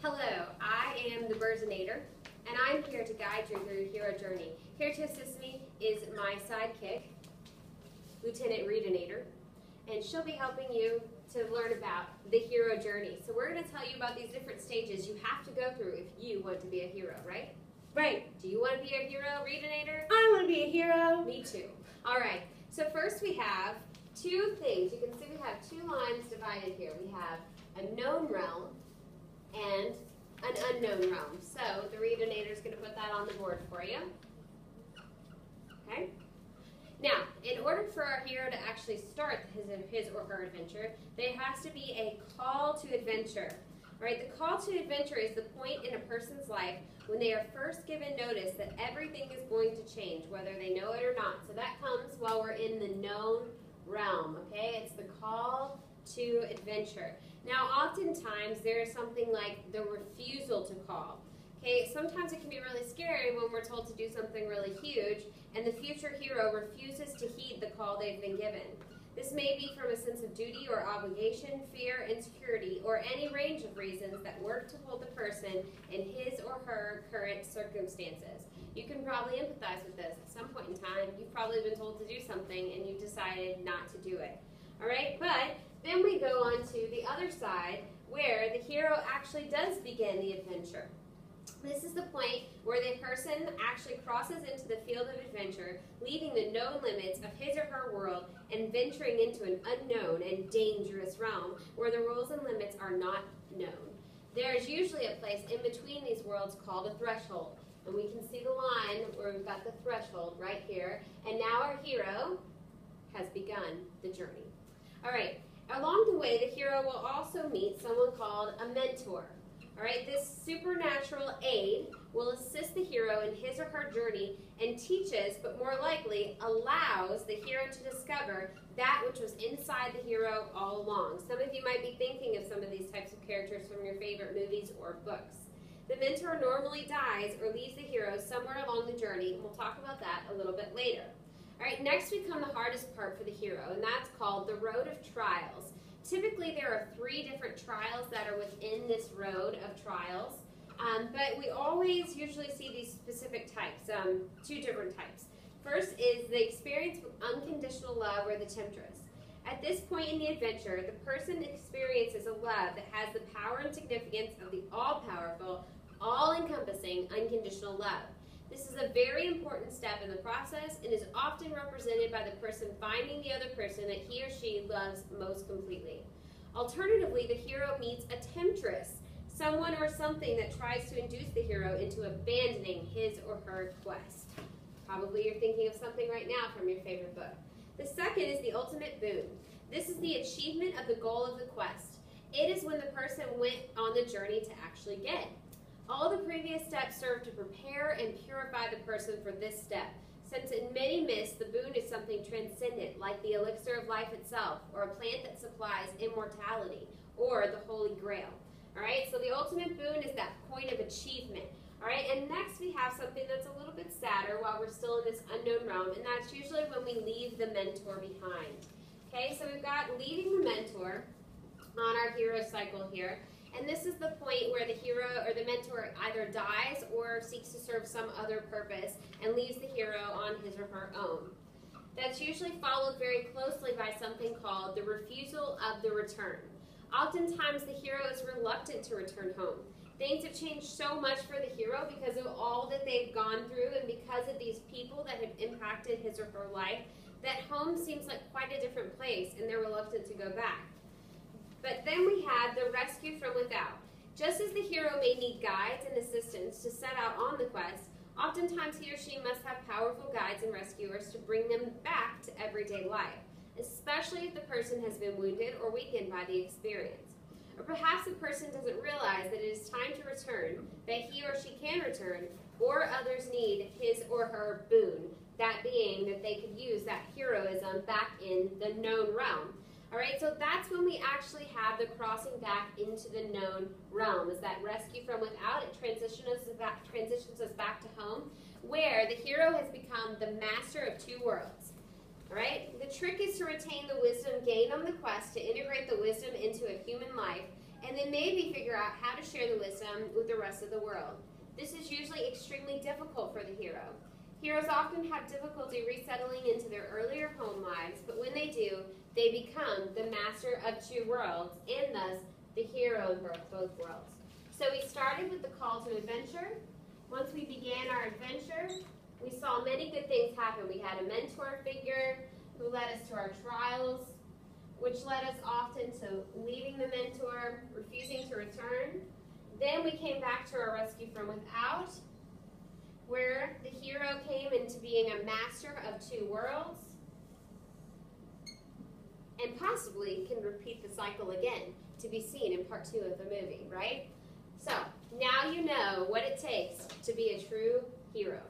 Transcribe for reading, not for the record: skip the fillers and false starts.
Hello, I am the Burzinator, and I'm here to guide you through your hero journey. Here to assist me is my sidekick, Lieutenant Readinator, and she'll be helping you to learn about the hero journey. So we're going to tell you about these different stages you have to go through if you want to be a hero, right? Right. Do you want to be a hero, Readinator? I want to be a hero. Me too. All right. So first we have two things. You can see we have two lines divided here. We have a known realm and an unknown realm. So the Readinator is going to put that on the board for you. Okay? Now, in order for our hero to actually start his or her adventure, there has to be a call to adventure. All right? The call to adventure is the point in a person's life when they are first given notice that everything is going to change, whether they know it or not. So that comes while we're in the known realm, okay? It's the call to adventure. Now, oftentimes, there is something like the refusal to call. Okay, sometimes it can be really scary when we're told to do something really huge, and the future hero refuses to heed the call they've been given. This may be from a sense of duty or obligation, fear, insecurity, or any range of reasons that work to hold the person in his or her current circumstances. You can probably empathize with this. At some point in time, you've probably been told to do something and you decided not to do it. All right, but then we go on to the other side where the hero actually does begin the adventure. This is the point where the person actually crosses into the field of adventure, leaving the known limits of his or her world and venturing into an unknown and dangerous realm where the rules and limits are not known. There is usually a place in between these worlds called a threshold. And we can see the line where we've got the threshold right here. And now our hero has begun the journey. All right, along the way, the hero will also meet someone called a mentor. All right, this supernatural aid will assist the hero in his or her journey and teaches, but more likely allows the hero to discover that which was inside the hero all along. Some of you might be thinking of some of these types of characters from your favorite movies or books. The mentor normally dies or leaves the hero somewhere along the journey, and we'll talk about that a little bit later. All right, next we come to the hardest part for the hero, and that's called the road of trials. Typically, there are 3 different trials that are within this road of trials, but we always usually see these specific types, 2 different types. First is the experience of unconditional love or the temptress. At this point in the adventure, the person experiences a love that has the power and significance of the all-powerful, all-encompassing unconditional love. This is a very important step in the process and is often represented by the person finding the other person that he or she loves most completely. Alternatively, the hero meets a temptress, someone or something that tries to induce the hero into abandoning his or her quest. Probably you're thinking of something right now from your favorite book. The second is the ultimate boon. This is the achievement of the goal of the quest. It is when the person went on the journey to actually get it. All the previous steps serve to prepare and purify the person for this step. Since in many myths, the boon is something transcendent, like the elixir of life itself, or a plant that supplies immortality, or the Holy Grail. All right, so the ultimate boon is that point of achievement. All right, and next we have something that's a little bit sadder while we're still in this unknown realm, and that's usually when we leave the mentor behind. Okay, so we've got leaving the mentor on our hero cycle here. And this is the point where the hero or the mentor either dies or seeks to serve some other purpose and leaves the hero on his or her own. That's usually followed very closely by something called the refusal of the return. Oftentimes the hero is reluctant to return home. Things have changed so much for the hero because of all that they've gone through and because of these people that have impacted his or her life, that home seems like quite a different place and they're reluctant to go back. But then we have the rescue from without. Just as the hero may need guides and assistants to set out on the quest, oftentimes he or she must have powerful guides and rescuers to bring them back to everyday life, especially if the person has been wounded or weakened by the experience. Or perhaps the person doesn't realize that it is time to return, that he or she can return, or others need his or her boon, that being that they could use that heroism back in the known realm. All right, so that's when we actually have the crossing back into the known realm, is that rescue from without. It transitions us back to home, where the hero has become the master of 2 worlds. All right, the trick is to retain the wisdom gained on the quest, to integrate the wisdom into a human life, and and then maybe figure out how to share the wisdom with the rest of the world. This is usually extremely difficult for the hero. Heroes often have difficulty resettling into their earlier home lives, but when they do, they become the master of two worlds, and thus the hero in both worlds. So we started with the call to adventure. Once we began our adventure, we saw many good things happen. We had a mentor figure who led us to our trials, which led us often to leaving the mentor, refusing to return. Then we came back to our rescue from without, where the hero came into being a master of two worlds, and possibly can repeat the cycle again, to be seen in part 2 of the movie, right? So, now you know what it takes to be a true hero.